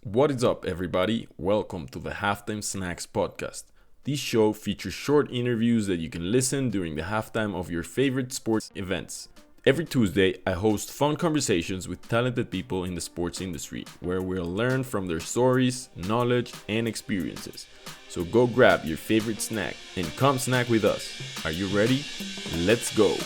What is up, everybody? Welcome to the Halftime Snacks podcast. This show features short interviews that you can listen during the halftime of your favorite sports events. Every Tuesday, I host fun conversations with talented people in the sports industry where we'll learn from their stories, knowledge, and experiences. So go grab your favorite snack and come snack with us. Are you ready? Let's go!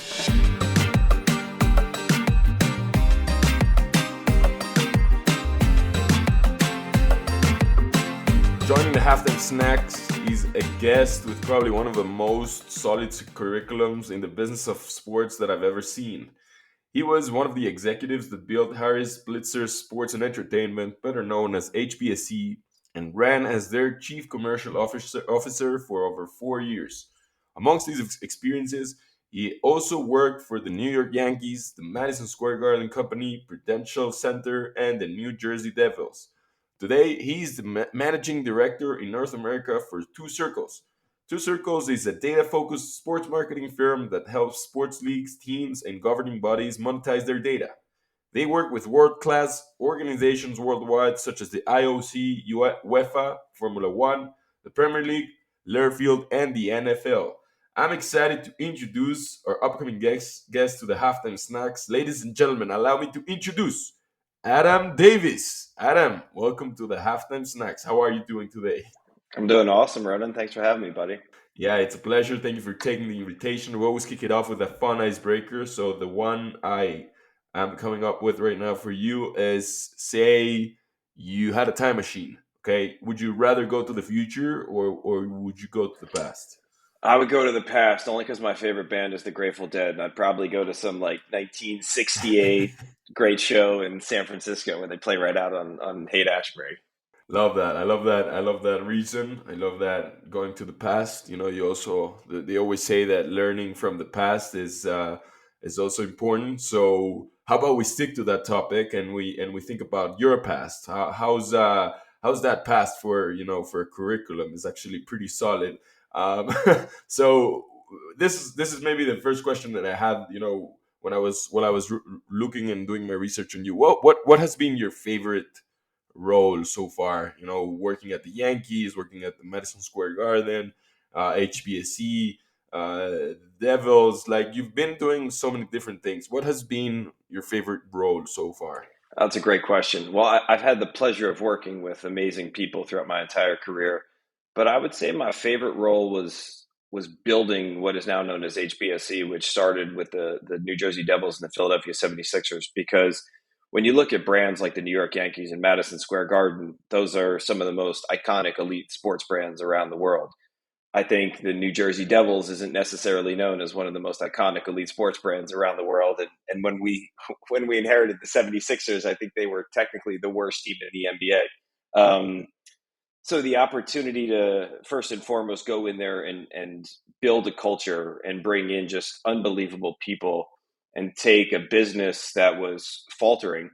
Joining the Halftime Snacks is a guest with probably one of the most solid curriculums in the business of sports that I've ever seen. He was one of the executives that built Harris Blitzer Sports and Entertainment, better known as HBSE, and ran as their chief commercial officer for over 4 years. Amongst these experiences, he also worked for the New York Yankees, the Madison Square Garden Company, Prudential Center, and the New Jersey Devils. Today, he's the managing director in North America for Two Circles. Two Circles is a data focused sports marketing firm that helps sports leagues, teams, and governing bodies monetize their data. They work with world class organizations worldwide, such as the IOC, UEFA, Formula One, the Premier League, Learfield, and the NFL. I'm excited to introduce our upcoming guest to the Halftime Snacks. Ladies and gentlemen, allow me to introduce Adam Davis. Adam, welcome to the Halftime Snacks. How are you doing today? I'm doing awesome, Ronan. Thanks for having me, buddy. Yeah, it's a pleasure. Thank you for taking the invitation. We always kick it off with a fun icebreaker. So the one I am coming up with right now for you is, say you had a time machine. Okay, would you rather go to the future or would you go to the past? I would go to the past only because my favorite band is the Grateful Dead, and I'd probably go to some like 1968 great show in San Francisco where they play right out on Haight Ashbury. Love that. I love that. I love that reason. I love that going to the past. You also they always say that learning from the past is also important. So how about we stick to that topic and we think about your past. How's that past for for a curriculum? Is actually pretty solid. Um, so this is maybe the first question that I had. When I was looking and doing my research on you. What has been your favorite role so far? Working at the Yankees, working at the Madison Square Garden, HBSE, Devils. Like you've been doing so many different things. What has been your favorite role so far? That's a great question. Well, I've had the pleasure of working with amazing people throughout my entire career, but I would say my favorite role was building what is now known as HBSE, which started with the New Jersey Devils and the Philadelphia 76ers. Because when you look at brands like the New York Yankees and Madison Square Garden, those are some of the most iconic elite sports brands around the world. I think the New Jersey Devils isn't necessarily known as one of the most iconic elite sports brands around the world. And when we when we inherited the 76ers, I think they were technically the worst team in the NBA. So the opportunity to first and foremost go in there and build a culture and bring in just unbelievable people and take a business that was faltering.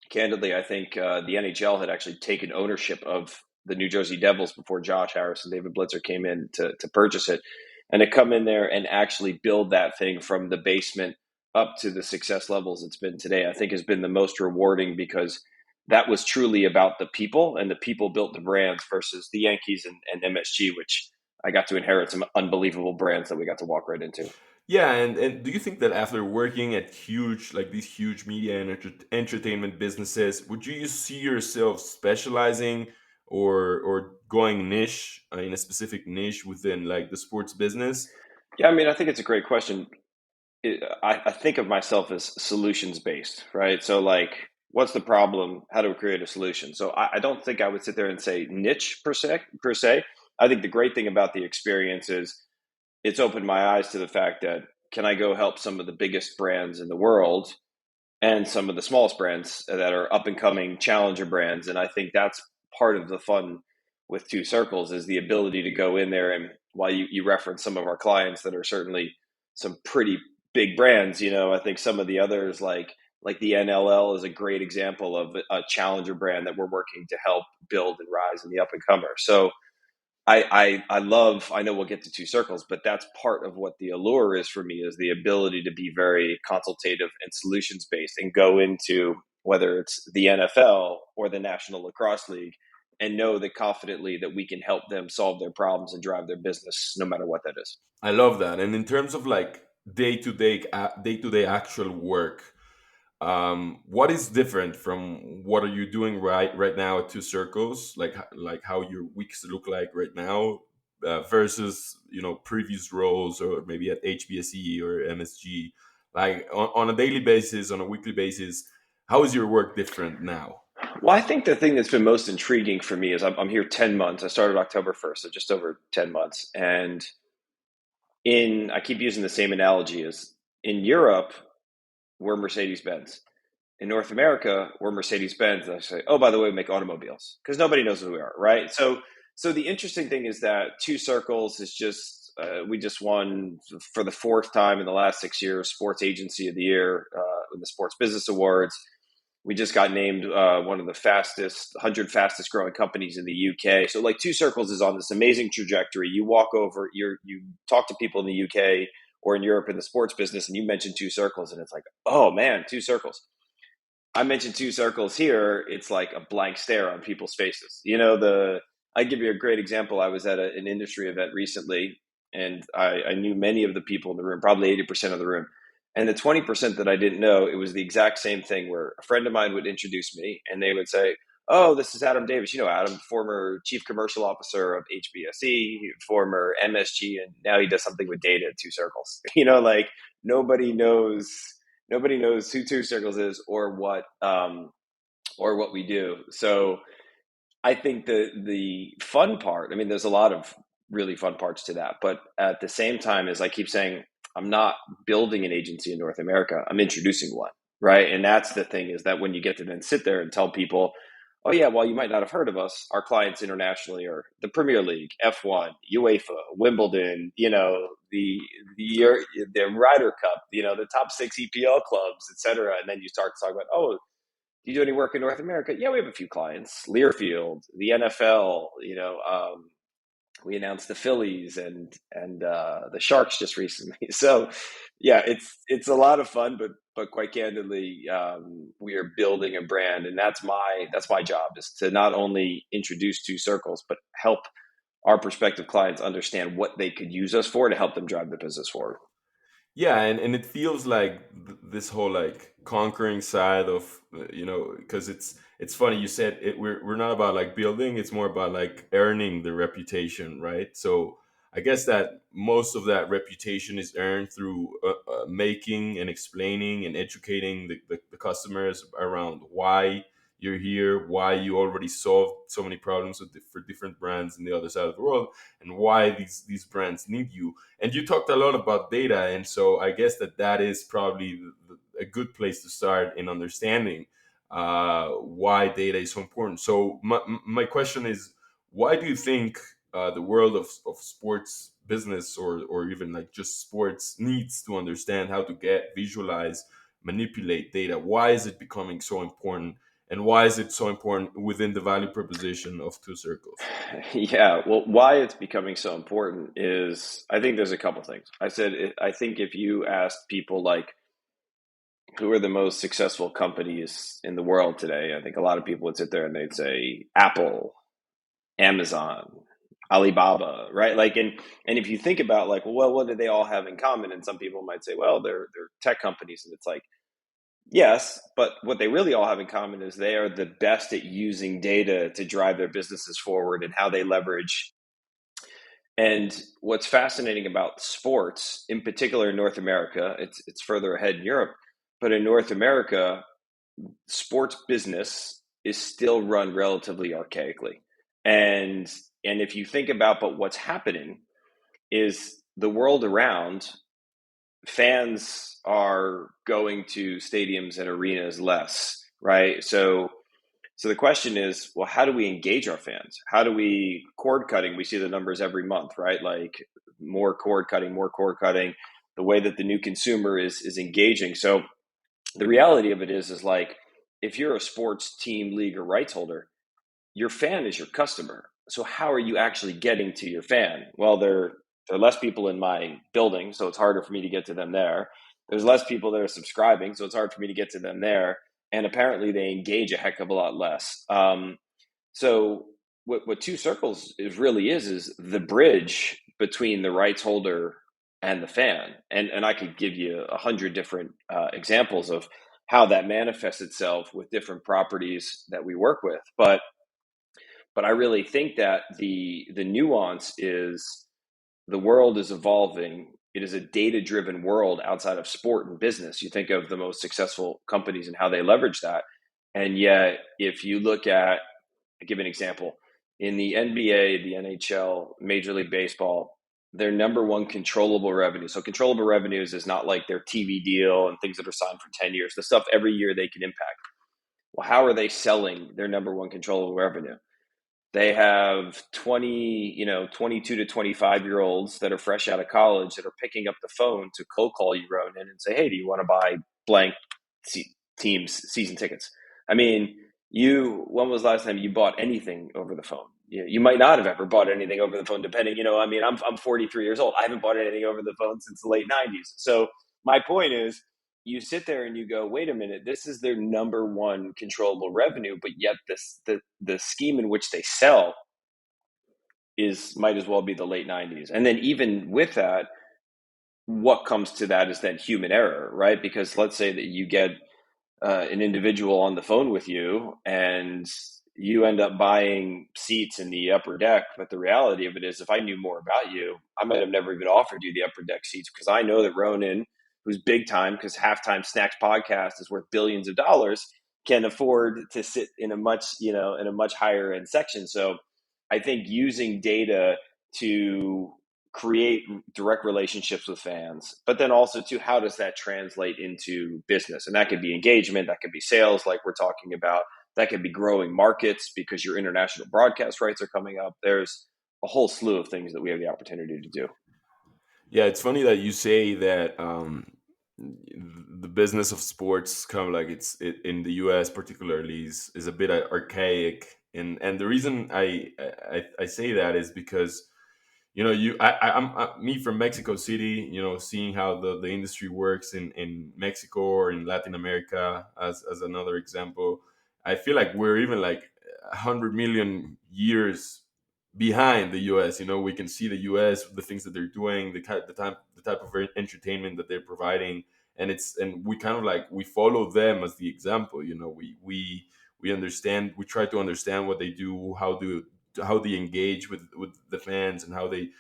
Candidly, I think the NHL had actually taken ownership of the New Jersey Devils before Josh Harris and David Blitzer came in to purchase it. And to come in there and actually build that thing from the basement up to the success levels it's been today, I think has been the most rewarding because that was truly about the people, and the people built the brands versus the Yankees and MSG, which I got to inherit some unbelievable brands that we got to walk right into. Yeah, and do you think that after working at these huge media and entertainment businesses, would you see yourself specializing or going niche in a specific niche within like the sports business? Yeah, I mean, I think it's a great question. I think of myself as solutions based, right? So, like, what's the problem? How do we create a solution? So, I don't think I would sit there and say niche per se. I think the great thing about the experience is it's opened my eyes to the fact that can I go help some of the biggest brands in the world and some of the smallest brands that are up and coming challenger brands. And I think that's part of the fun with Two Circles is the ability to go in there. And while you reference some of our clients that are certainly some pretty big brands, I think some of the others like the NLL is a great example of a challenger brand that we're working to help build and rise in the up and comer. So I love, I know we'll get to Two Circles, but that's part of what the allure is for me is the ability to be very consultative and solutions based and go into whether it's the NFL or the National Lacrosse League, and know that confidently that we can help them solve their problems and drive their business no matter what that is. I love that. And in terms of like day to day actual work, what is different from what are you doing right now at Two Circles? Like how your weeks look like right now versus previous roles or maybe at HBSE or MSG. Like on a daily basis, on a weekly basis, how is your work different now? Well, I think the thing that's been most intriguing for me is I'm here 10 months. I started October 1st, so just over 10 months. And I keep using the same analogy as in Europe, we're Mercedes-Benz. In North America, we're Mercedes-Benz. And I say, oh, by the way, we make automobiles because nobody knows who we are, right? So the interesting thing is that Two Circles is just, we just won for the fourth time in the last 6 years, Sports Agency of the Year in the Sports Business Awards. We just got named one of the 100 fastest growing companies in the UK. So like Two Circles is on this amazing trajectory. You walk over, you talk to people in the UK or in Europe in the sports business, and you mention Two Circles, and it's like, oh man, Two Circles. I mentioned Two Circles here. It's like a blank stare on people's faces. I give you a great example. I was at an industry event recently, and I knew many of the people in the room, probably 80% of the room. And the 20% that I didn't know, it was the exact same thing where a friend of mine would introduce me and they would say, oh, this is Adam Davis. You know, Adam, former chief commercial officer of HBSE, former MSG, and now he does something with data at Two Circles. Like nobody knows who Two Circles is or what we do. So I think the fun part, I mean, there's a lot of really fun parts to that, but at the same time, as I keep saying, I'm not building an agency in North America. I'm introducing one, right? And that's the thing, is that when you get to then sit there and tell people, oh yeah, well, you might not have heard of us. Our clients internationally are the Premier League, F1, UEFA, Wimbledon, the Ryder Cup, the top 6 EPL clubs, et cetera. And then you start to talk about, oh, do you do any work in North America? Yeah, we have a few clients, Learfield, the NFL, we announced the Phillies and the Sharks just recently. So yeah, it's a lot of fun, but quite candidly, we are building a brand, and that's my job, is to not only introduce Two Circles, but help our prospective clients understand what they could use us for to help them drive the business forward. Yeah, and it feels like this whole like conquering side of because it's funny you said we're not about like building, it's more about like earning the reputation, right? So I guess that most of that reputation is earned through making and explaining and educating the customers around why you're here, why you already solved so many problems for different brands in the other side of the world, and why these brands need you. And you talked a lot about data, and so I guess that is probably a good place to start in understanding why data is so important. So my question is, why do you think the world of sports business or even like just sports needs to understand how to visualize, manipulate data? Why is it becoming so important? And why is it so important within the value proposition of Two Circles? Yeah, well, why it's becoming so important is, I think there's a couple things. I think if you asked people like, who are the most successful companies in the world today, I think a lot of people would sit there and they'd say Apple, Amazon, Alibaba, right? Like, and if you think about like, well, what do they all have in common? And some people might say, well, they're tech companies, and it's like, yes, but what they really all have in common is they are the best at using data to drive their businesses forward and how they leverage. And what's fascinating about sports, in particular in North America, it's further ahead in Europe, but in North America, sports business is still run relatively archaically. And if you think about, but what's happening is the world around, fans are going to stadiums and arenas less, right? So the question is, well, how do we engage our fans? How do we cord cutting? We see the numbers every month, right? Like more cord cutting. The way that the new consumer is engaging. So the reality of it is like, if you're a sports team, league, or rights holder, your fan is your customer. So how are you actually getting to your fan? Well, there are less people in my building, so it's harder for me to get to them there. There's less people that are subscribing, so it's hard for me to get to them there. and apparently they engage a heck of a lot less. So what Two Circles is the bridge between the rights holder and the fan, and I could give you 100 different examples of how that manifests itself with different properties that we work with, but I really think that the nuance is the world is evolving. It is a data driven world outside of sport and business. You think of the most successful companies and how they leverage that. And yet, if you look at, I'll give an example, in the NBA, the NHL, Major League Baseball, their number one controllable revenue. So, controllable revenues is not like their TV deal and things that are signed for 10 years, the stuff every year they can impact. Well, how are they selling their number one controllable revenue? They have 20, 22 to 25-year olds that are fresh out of college that are picking up the phone to cold call you, Ronan, and say, hey, do you want to buy blank team's season tickets? I mean, when was the last time you bought anything over the phone? You might not have ever bought anything over the phone, depending, I'm 43 years old. I haven't bought anything over the phone since the late 90s. So my point is, you sit there and you go, wait a minute, this is their number one controllable revenue, but yet the scheme in which they sell is might as well be the late 90s. And then even with that, what comes to that is then human error, right? Because let's say that you get an individual on the phone with you and you end up buying seats in the upper deck, but the reality of it is, if I knew more about you, I might have never even offered you the upper deck seats, because I know that Ronan, who's big time, because Halftime Snacks podcast is worth billions of dollars, can afford to sit in a much higher end section. So I think using data to create direct relationships with fans, but then also to how does that translate into business? And that could be engagement, that could be sales, like we're talking about, that could be growing markets because your international broadcast rights are coming up. There's a whole slew of things that we have the opportunity to do. Yeah, it's funny that you say that the business of sports, kind of like in the U.S. particularly, is a bit archaic, and the reason I say that is because I'm me from Mexico City. Seeing how the industry works in Mexico or in Latin America, as another example, I feel like we're even like 100 million years behind the US. We can see the US, the things that they're doing, the type of entertainment that they're providing, and we kind of like we follow them as the example. We understand, we try to understand what they do, how they engage with the fans, and how they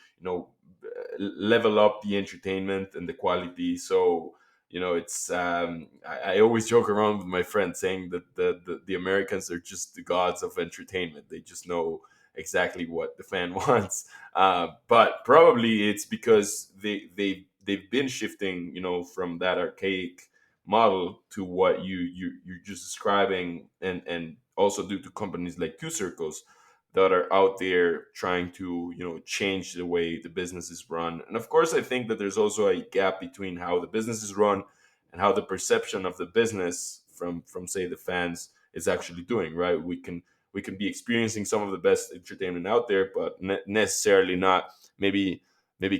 level up the entertainment and the quality. So it's I always joke around with my friends saying that the Americans are just the gods of entertainment. They just know exactly what the fan wants. But probably it's because they've been shifting, from that archaic model to what you're just describing, and also due to companies like Two Circles that are out there trying to change the way the business is run. And of course, I think that there's also a gap between how the business is run and how the perception of the business from say the fans is actually doing. Right? We can be experiencing some of the best entertainment out there, but necessarily not. Maybe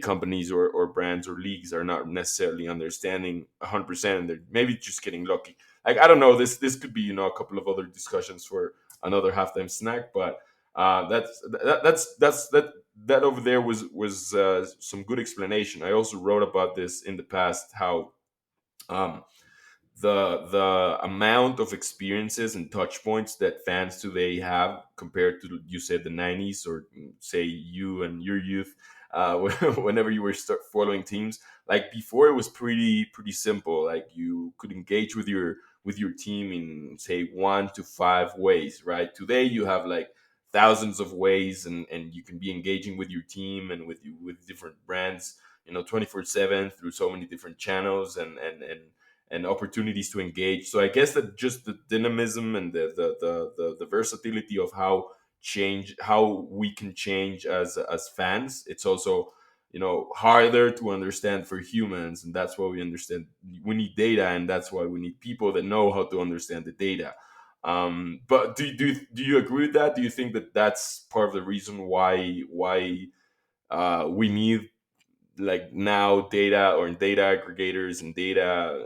companies or brands or leagues are not necessarily understanding 100%, and they're maybe just getting lucky. Like, I don't know. This could be a couple of other discussions for another halftime snack, but that over there was some good explanation. I also wrote about this in the past, how um, the amount of experiences and touch points that fans today have compared to, you said, the 90s, or say you and your youth, whenever you were start following teams. Like, before, it was pretty simple. Like, you could engage with your team in, say, 1 to 5 ways. Right? Today you have like thousands of ways, and you can be engaging with your team and with different brands 24/7 through so many different channels and opportunities to engage. So I guess that just the dynamism and the versatility of how we can change as fans. It's also harder to understand for humans, and that's why we need data, and that's why we need people that know how to understand the data. But do you agree with that? Do you think that that's part of the reason why we need, like, now, data aggregators and data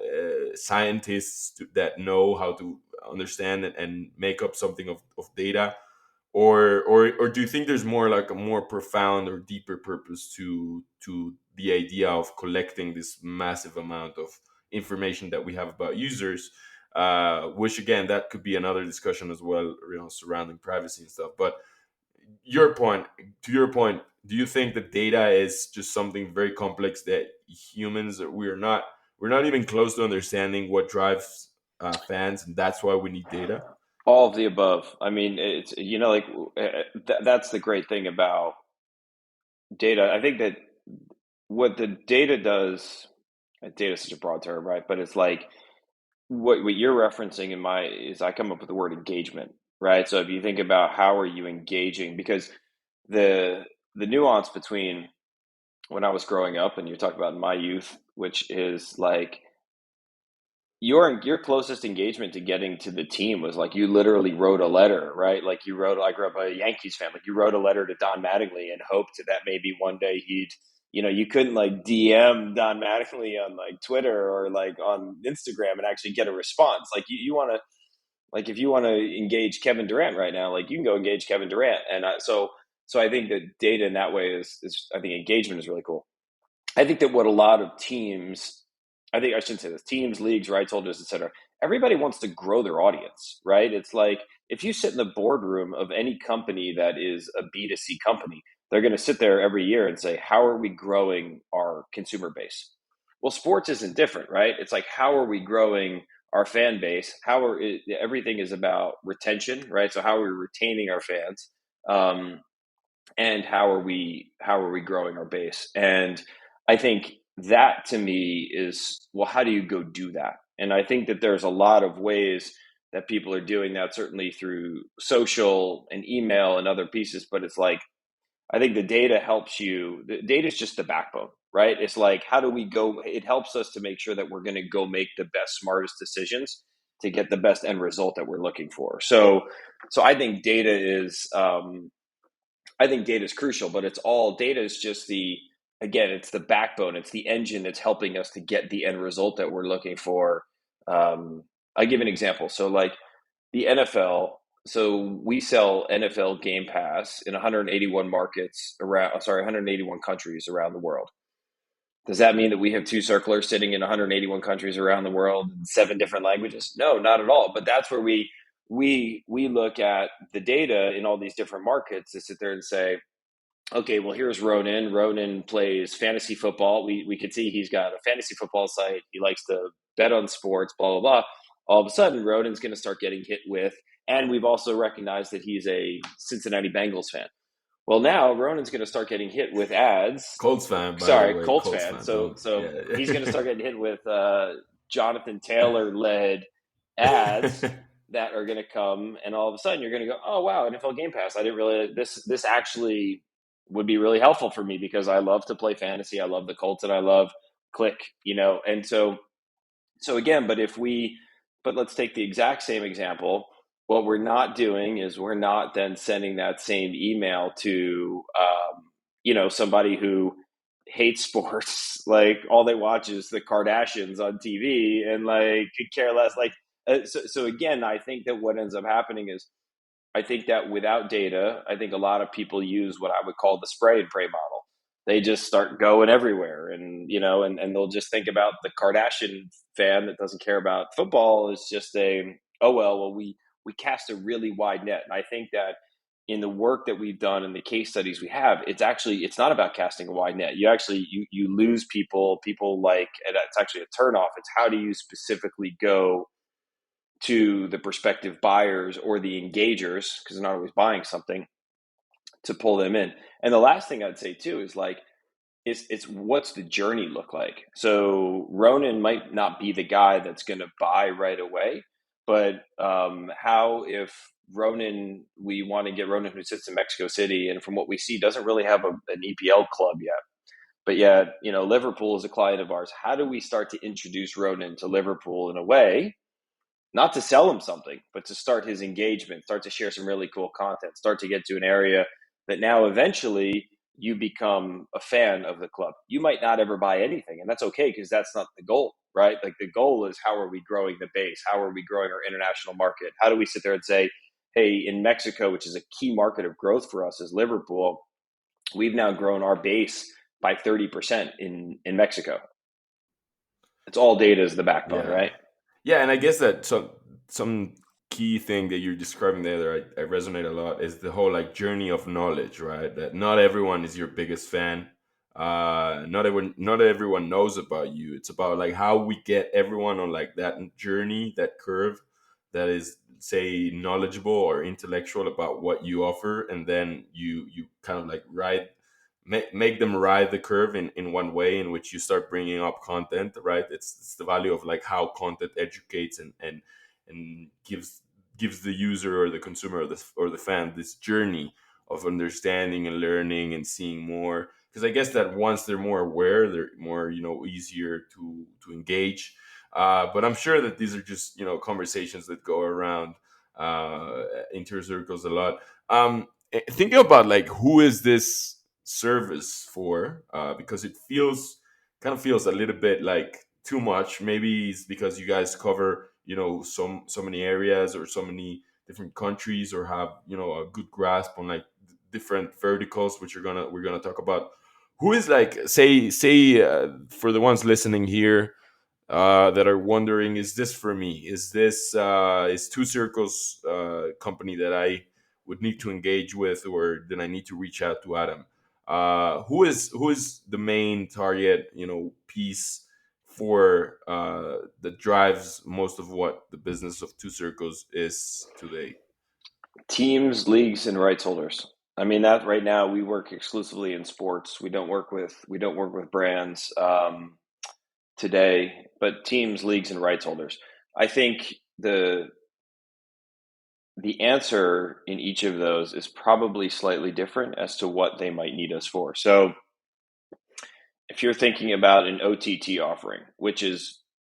scientists that know how to understand and make up something of data, or do you think there's more like a more profound or deeper purpose to the idea of collecting this massive amount of information that we have about users, which again that could be another discussion as well, surrounding privacy and stuff. But your point to your point, do you think that data is just something very complex that humans, we're not even close to understanding what drives fans, and that's why we need data? All of the above. I mean, it's like that's the great thing about data. I think that what the data does, data is such a broad term, right? But it's like what you're referencing is I come up with the word engagement, right? So if you think about how are you engaging, because the nuance between when I was growing up and you talk about in my youth, which is like your closest engagement to getting to the team was like you literally wrote a letter, right? Like I grew up a Yankees fan, like you wrote a letter to Don Mattingly and hoped that maybe one day you couldn't like DM Don Mattingly on like Twitter or like on Instagram and actually get a response. Like you want to, like if you want to engage Kevin Durant right now, like you can go engage Kevin Durant. And so I think that data in that way is I think engagement is really cool. I think that what a lot of teams, I think I shouldn't say this, teams, leagues, rights holders, et cetera, everybody wants to grow their audience, right? It's like if you sit in the boardroom of any company that is a B2C company, they're going to sit there every year and say, how are we growing our consumer base? Well, sports isn't different, right? It's like, how are we growing our fan base? Everything is about retention, right? So how are we retaining our fans? And how are we growing our base? And I think that to me is, well, how do you go do that? And I think that there's a lot of ways that people are doing that, certainly through social and email and other pieces. But it's like, I think the data helps you. The data is just the backbone, right? It's like, how do we go? It helps us to make sure that we're going to go make the best, smartest decisions to get the best end result that we're looking for. So I think data is, crucial, but data is just it's the backbone. It's the engine that's helping us to get the end result that we're looking for. I give an example. So like the NFL, so we sell NFL Game Pass in 181 countries around the world. Does that mean that we have two circlers sitting in 181 countries around the world in 7 different languages? No, not at all. But that's where we look at the data in all these different markets to sit there and say, okay, well, here's Ronan. Ronan plays fantasy football. We could see he's got a fantasy football site. He likes to bet on sports, blah, blah, blah. All of a sudden, Ronan's going to start getting hit with, and we've also recognized that he's a Cincinnati Bengals fan. Well, now Ronan's going to start getting hit with ads. Colts fan, by Sorry, the way. Colts fan. So Yeah. he's going to start getting hit with Jonathan Taylor-led ads that are going to come, and all of a sudden you're going to go, oh, wow, NFL Game Pass. I didn't really, this actually would be really helpful for me because I love to play fantasy. I love the Colts and I love Click, and so again, but let's take the exact same example. What we're not doing is we're not then sending that same email to, somebody who hates sports. Like all they watch is the Kardashians on TV and like could care less. Like, so again, I think that what ends up happening is, I think that without data, I think a lot of people use what I would call the spray and pray model. They just start going everywhere, and and they'll just think about the Kardashian fan that doesn't care about football is just we cast a really wide net. And I think that in the work that we've done and the case studies we have, it's not about casting a wide net. You lose people like, and it's actually a turnoff. It's how do you specifically go to the prospective buyers or the engagers, because they're not always buying something, to pull them in. And the last thing I'd say too is like, it's what's the journey look like? So Ronan might not be the guy that's going to buy right away, but how if Ronan, we want to get Ronan who sits in Mexico City and from what we see doesn't really have an EPL club yet. But yet, Liverpool is a client of ours. How do we start to introduce Ronan to Liverpool in a way, not to sell him something, but to start his engagement, start to share some really cool content, start to get to an area that now eventually you become a fan of the club. You might not ever buy anything, and that's okay because that's not the goal, right? Like the goal is how are we growing the base? How are we growing our international market? How do we sit there and say, hey, in Mexico, which is a key market of growth for us as Liverpool, we've now grown our base by 30% in Mexico. It's all data is the backbone, Yeah. right? Yeah, and I guess that some key thing that you're describing there that I resonate a lot is the whole like journey of knowledge, right? That not everyone is your biggest fan. Not everyone knows about you. It's about like how we get everyone on like that journey, that curve that is say knowledgeable or intellectual about what you offer, and then you kind of like make them ride the curve in one way in which you start bringing up content, right? It's the value of like how content educates and gives the user or the consumer or the fan this journey of understanding and learning and seeing more, because I guess that once they're more aware, they're more easier to engage. But I'm sure that these are just conversations that go around inter circles a lot. Thinking about like who is this service for, because it feels a little bit like too much. Maybe it's because you guys cover so many areas or so many different countries, or have a good grasp on like different verticals, which we're gonna talk about. Who is like say for the ones listening here that are wondering, is this for me? Is Two Circles company that I would need to engage with, or did I need to reach out to Adam? Who is the main target piece for that drives most of what the business of Two Circles is today? Teams, leagues, and rights holders. I mean that right now we work exclusively in sports. We don't work with brands today, but teams, leagues, and rights holders. I think the answer in each of those is probably slightly different as to what they might need us for. So if you're thinking about an OTT offering, which is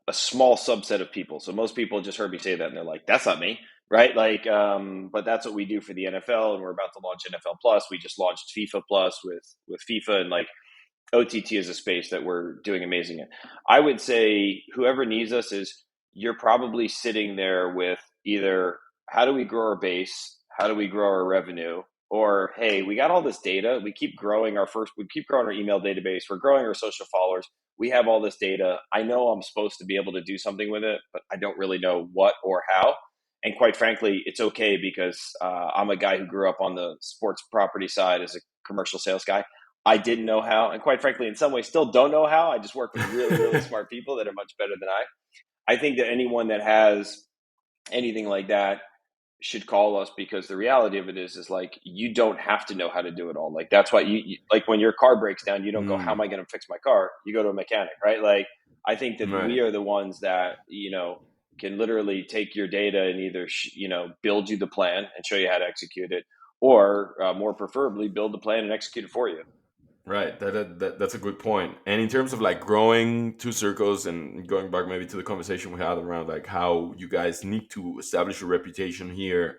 a small subset of people, so most people just heard me say that and they're like, "That's not me," right? Like, but that's what we do for the NFL, and we're about to launch NFL Plus. We just launched FIFA Plus with FIFA, and like OTT is a space that we're doing amazing in. I would say whoever needs us is you're probably sitting there with either how do we grow our base, how do we grow our revenue, or hey, we got all this data, we keep growing our email database, we're growing our social followers, we have all this data. I know I'm supposed to be able to do something with it, but I don't really know what or how. And quite frankly, it's okay because I'm a guy who grew up on the sports property side as a commercial sales guy. I didn't know how, and quite frankly, in some ways, still don't know how. I just work with really, really smart people that are much better than I think that anyone that has anything like that should call us, because the reality of it is like you don't have to know how to do it all. Like that's why you like when your car breaks down, you don't go, "How am Mm, I going to fix my car?" You go to a mechanic, right? Like I think that we right. are the ones that can literally take your data and either build you the plan and show you how to execute it, or more preferably build the plan and execute it for you. Right. That's a good point. And in terms of like growing Two Circles and going back maybe to the conversation we had around like how you guys need to establish a reputation here,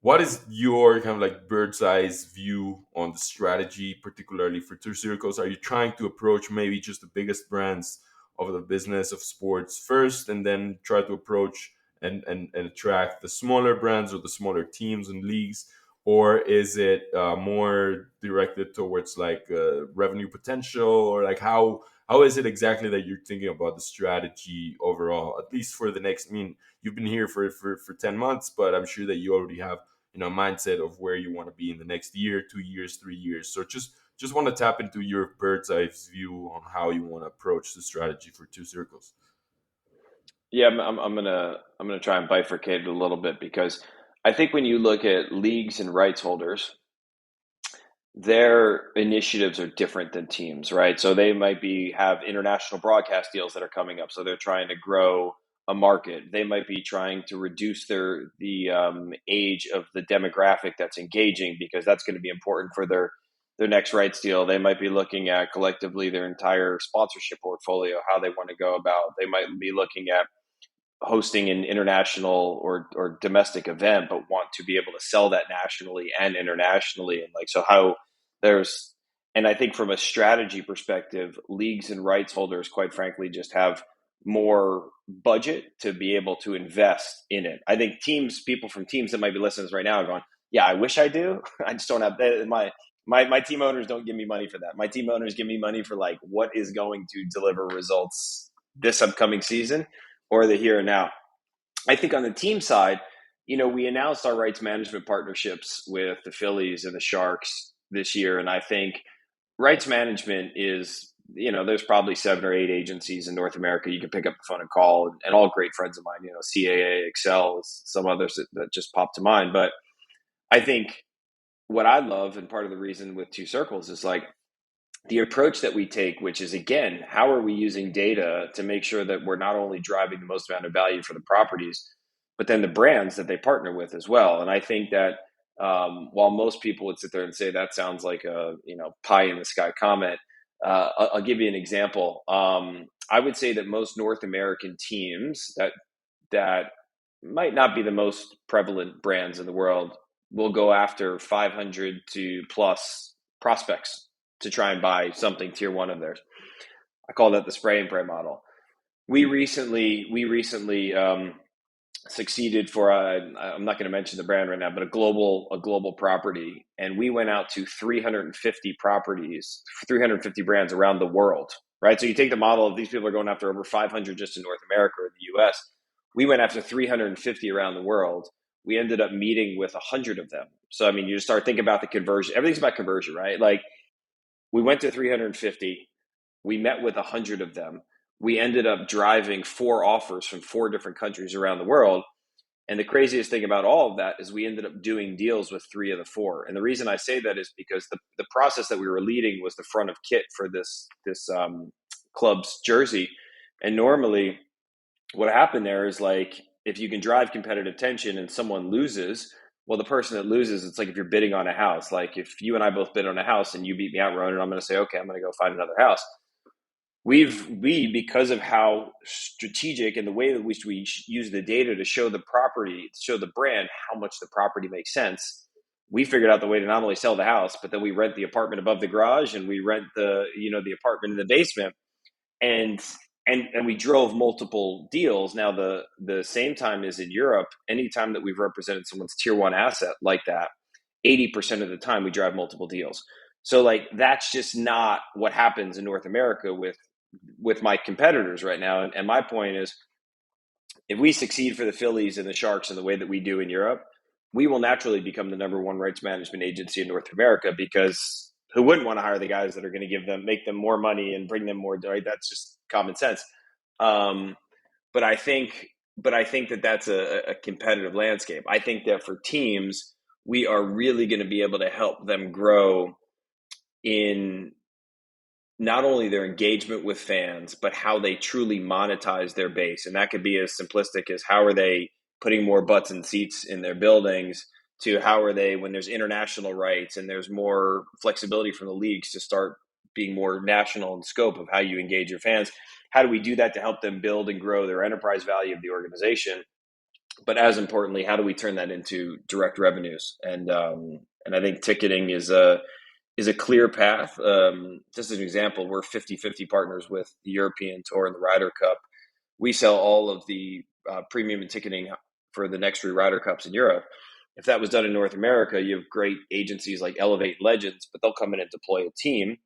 what is your kind of like bird's eyes view on the strategy, particularly for Two Circles? Are you trying to approach maybe just the biggest brands of the business of sports first, and then try to approach and attract the smaller brands or the smaller teams and leagues? Or is it more directed towards like revenue potential, or like how is it exactly that you're thinking about the strategy overall, at least for the next? I mean, you've been here for 10 months, but I'm sure that you already have mindset of where you want to be in the next year, 2 years, 3 years. So just want to tap into your bird's eye view on how you want to approach the strategy for Two Circles. Yeah, I'm gonna try and bifurcate it a little bit because I think when you look at leagues and rights holders, their initiatives are different than teams, right? So they might be have international broadcast deals that are coming up, so they're trying to grow a market. They might be trying to reduce the age of the demographic that's engaging, because that's going to be important for their next rights deal. They might be looking at collectively their entire sponsorship portfolio, how they want to go about. They might be looking at hosting an international or domestic event, but want to be able to sell that nationally and internationally. And like, so how there's And I think from a strategy perspective, leagues and rights holders, quite frankly, just have more budget to be able to invest in it. I think people from teams that might be listening to this right now are going, yeah, I wish I do. I just don't have my team owners don't give me money for that. My team owners give me money for like what is going to deliver results this upcoming season or the here and now. I think on the team side, we announced our rights management partnerships with the Phillies and the Sharks this year. And I think rights management is, there's probably 7 or 8 agencies in North America you can pick up the phone and call, and all great friends of mine, CAA, Excel, some others that just pop to mind. But I think what I love, and part of the reason with Two Circles, is like the approach that we take, which is, again, how are we using data to make sure that we're not only driving the most amount of value for the properties, but then the brands that they partner with as well. And I think that while most people would sit there and say that sounds like a pie in the sky comment, I'll give you an example. I would say that most North American teams that might not be the most prevalent brands in the world will go after 500 to plus prospects to try and buy something tier one of theirs. I call that the spray and pray model. We recently succeeded for I'm not going to mention the brand right now, but a global property, and we went out to 350 properties, 350 brands around the world. Right, so you take the model of these people are going after over 500 just in North America or the U.S. We went after 350 around the world. We ended up meeting with 100 of them. So I mean, you just start thinking about the conversion. Everything's about conversion, right? Like we went to 350. We met with 100 of them. We ended up driving 4 offers from 4 different countries around the world. And the craziest thing about all of that is we ended up doing deals with 3 of the 4. And the reason I say that is because the process that we were leading was the front of kit for this club's jersey. And normally what happened there is like, if you can drive competitive tension and someone loses, well, the person that loses, it's like if you're bidding on a house. Like if you and I both bid on a house and you beat me out, Ronan, I'm going to say, okay, I'm going to go find another house. Because of how strategic and the way that we use the data to show the property, to show the brand how much the property makes sense, we figured out the way to not only sell the house, but then we rent the apartment above the garage and we rent the apartment in the basement, and we drove multiple deals. Now the same time is in Europe, anytime that we've represented someone's tier one asset like that, 80% of the time we drive multiple deals. So like that's just not what happens in North America with my competitors right now. And my point is, if we succeed for the Phillies and the Sharks in the way that we do in Europe, we will naturally become the number one rights management agency in North America, because who wouldn't want to hire the guys that are going to make them more money and bring them more, right? That's just common sense. But I think that that's a competitive landscape. I think that for teams, we are really going to be able to help them grow in not only their engagement with fans, but how they truly monetize their base. And that could be as simplistic as how are they putting more butts and seats in their buildings, to how are they, when there's international rights and there's more flexibility from the leagues to start being more national in scope of how you engage your fans. How do we do that to help them build and grow their enterprise value of the organization? But as importantly, how do we turn that into direct revenues? And I think ticketing is a clear path. Just as an example, we're 50-50 partners with the European Tour and the Ryder Cup. We sell all of the premium and ticketing for the next 3 Ryder Cups in Europe. If that was done in North America, you have great agencies like Elevate Legends, but they'll come in and deploy a team.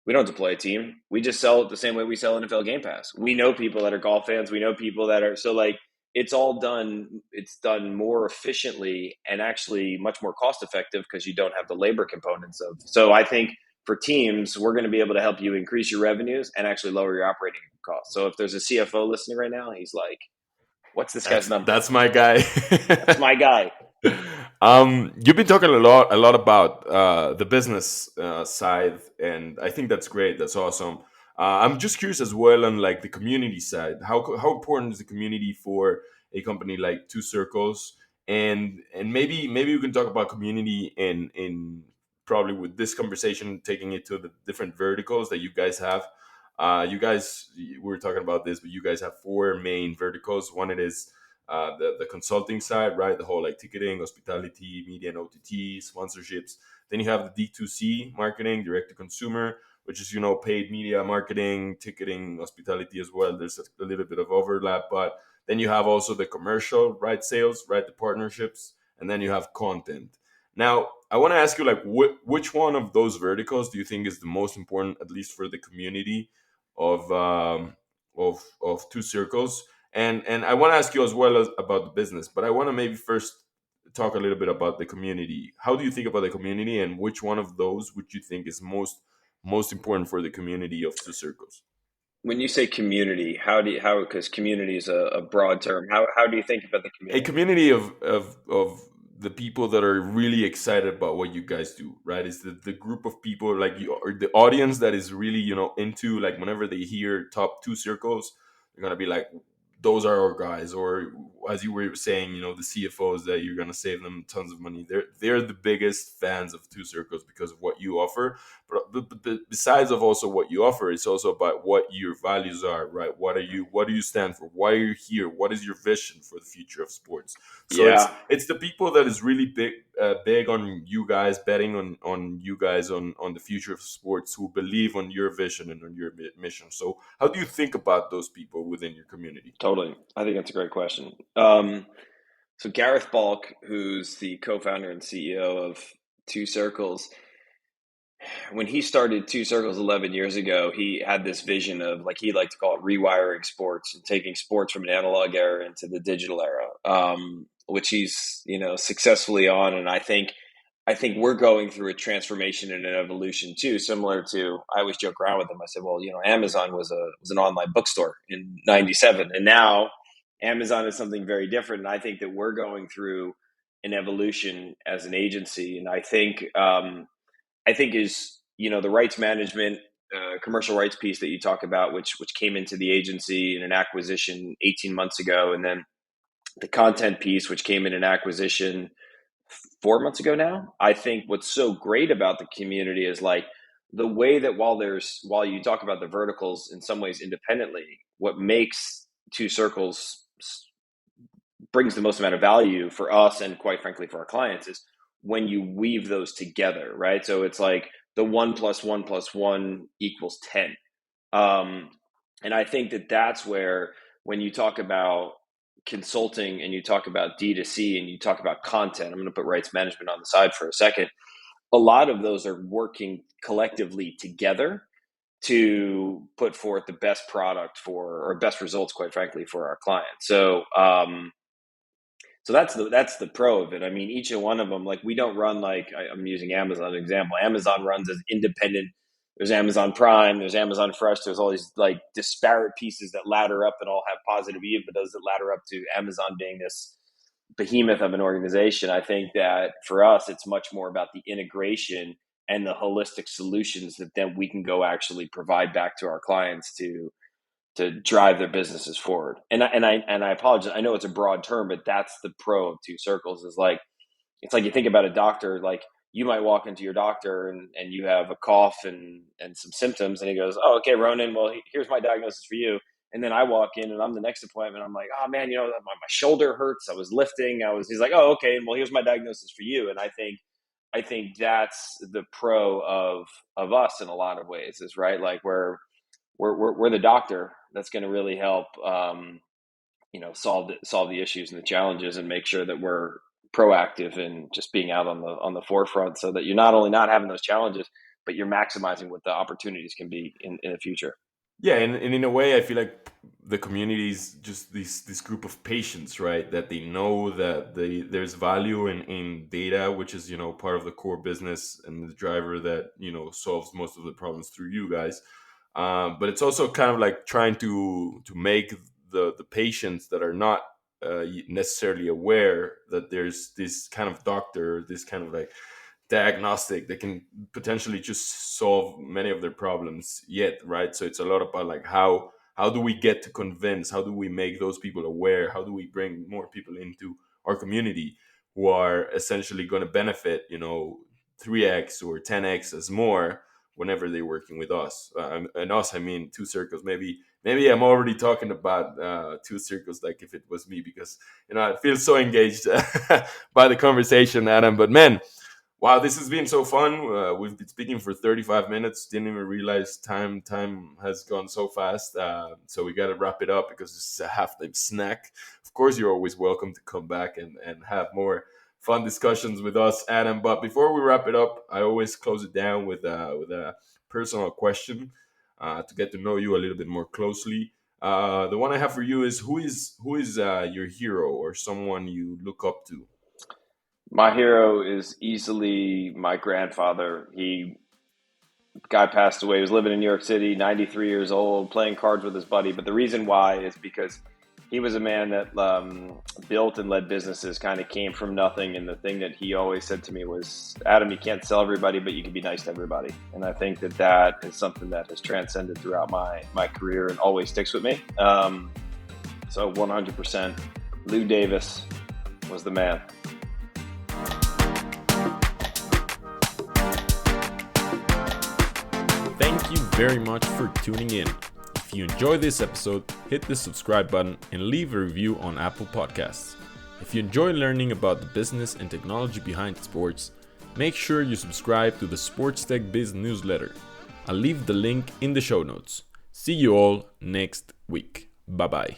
We don't deploy a team. We just sell it the same way we sell NFL Game Pass. We know people that are golf fans. We know people that are, so like it's done more efficiently and actually much more cost effective because you don't have the labor components of. So I think for teams, we're going to be able to help you increase your revenues and actually lower your operating costs. So if there's a CFO listening right now, he's like, what's this guy's number? That's my guy. That's my guy. You've been talking a lot about the business side, and I think that's great. That's awesome. I'm just curious as well on like the community side. How important is the community for a company like Two Circles? And maybe we can talk about community in probably with this conversation taking it to the different verticals that you guys have. We were talking about this, but you guys have 4 main verticals. One it is the consulting side, right? The whole like ticketing, hospitality, media and OTT, sponsorships. Then you have the D2C marketing, direct to consumer, which is, paid media marketing, ticketing, hospitality as well. There's a little bit of overlap, but then you have also the commercial, right? Sales, right? The partnerships, and then you have content. Now, I want to ask you, like, which one of those verticals do you think is the most important, at least for the community of Two Circles? And I want to ask you as well as about the business, but I want to maybe first talk a little bit about the community. How do you think about the community, and which one of those would you think is most important for the community of Two Circles? When you say community, how because community is a broad term. How do you think about the A community? community of the people that are really excited about what you guys do, right? Is the group of people like you, or the audience that is really, into, like, whenever they hear top Two Circles, they're gonna be like, those are our guys. Or as you were saying, the CFOs that you're gonna save them tons of money. They're the biggest fans of Two Circles because of what you offer. But besides of also what you offer, it's also about what your values are, right? What do you stand for? Why are you here? What is your vision for the future of sports? So Yeah, it's the people that is really big on you guys, betting on you guys, on the future of sports, who believe on your vision and on your mission. So how do you think about those people within your community? totally. I think that's a great question. So Gareth Balk, who's the co-founder and CEO of Two Circles, when he started Two Circles 11 years ago, he had this vision of, like, he liked to call it rewiring sports and taking sports from an analog era into the digital era, which he's successfully on. And I think we're going through a transformation and an evolution too, similar to, I always joke around with them. I said, well, Amazon was an online bookstore in '97, and now Amazon is something very different. And I think that we're going through an evolution as an agency, and I think is the rights management, commercial rights piece that you talk about, which came into the agency in an acquisition 18 months ago, and then the content piece, which came in an acquisition 4 months ago now. I think what's so great about the community is, like, the way that while you talk about the verticals in some ways independently, what makes Two Circles brings the most amount of value for us and, quite frankly, for our clients, is when you weave those together, right? So it's like the 1 + 1 + 1 = 10. Um, and I think that that's where, when you talk about consulting and you talk about D2C and you talk about content, I'm going to put rights management on the side for a second. A lot of those are working collectively together to put forth the best product for, or best results, quite frankly, for our clients. So that's the pro of it. I mean, each one of them, like, we don't run, like, I'm using Amazon as an example. Amazon runs as independent. There's Amazon Prime, there's Amazon Fresh, there's all these, like, disparate pieces that ladder up and all have positive EBITDA that ladder up to Amazon being this behemoth of an organization. I think that for us, it's much more about the integration and the holistic solutions that then we can go actually provide back to our clients to drive their businesses forward. And I apologize. I know it's a broad term, but that's the pro of Two Circles. Is like, it's like, you think about a doctor. Like, you might walk into your doctor and you have a cough and some symptoms, and he goes, "Oh, okay, Ronan. Well, here's my diagnosis for you." And then I walk in and I'm the next appointment. I'm like, "Oh man, my shoulder hurts. I was lifting. I was." He's like, "Oh, okay. Well, here's my diagnosis for you." And I think that's the pro of us in a lot of ways. Is right. Like, we're the doctor that's going to really help solve the issues and the challenges, and make sure that we're proactive and just being out on the forefront, so that you're not only not having those challenges, but you're maximizing what the opportunities can be in the future. Yeah, and in a way, I feel like the community is just this group of patients, right? That they know that there's value in data, which is, part of the core business and the driver that, solves most of the problems through you guys. But it's also kind of like trying to make the patients that are not necessarily aware that there's this kind of doctor, this kind of like diagnostic that can potentially just solve many of their problems yet, right? So it's a lot about, like, how do we get to convince, how do we make those people aware, how do we bring more people into our community who are essentially going to benefit, 3x or 10x as more whenever they're working with us. And us, I mean Two Circles. Maybe maybe I'm already talking about Two Circles like if it was me, because I feel so engaged by the conversation, Adam. But man, wow, this has been so fun. We've been speaking for 35 minutes. Didn't even realize time has gone so fast. So we got to wrap it up because this is a halftime snack. Of course, you're always welcome to come back and have more fun discussions with us, Adam. But before we wrap it up, I always close it down with a personal question to get to know you a little bit more closely. The one I have for you is who is your hero or someone you look up to? My hero is easily my grandfather. Guy passed away. He was living in New York City, 93 years old, playing cards with his buddy. But the reason why is because he was a man that built and led businesses, kind of came from nothing. And the thing that he always said to me was, Adam, you can't sell everybody, but you can be nice to everybody. And I think that is something that has transcended throughout my career and always sticks with me. So 100%, Lou Davis was the man. Thank you very much for tuning in. If you enjoyed this episode, hit the subscribe button and leave a review on Apple Podcasts. If you enjoy learning about the business and technology behind sports, make sure you subscribe to the Sports Tech Biz newsletter. I'll leave the link in the show notes. See you all next week. Bye bye.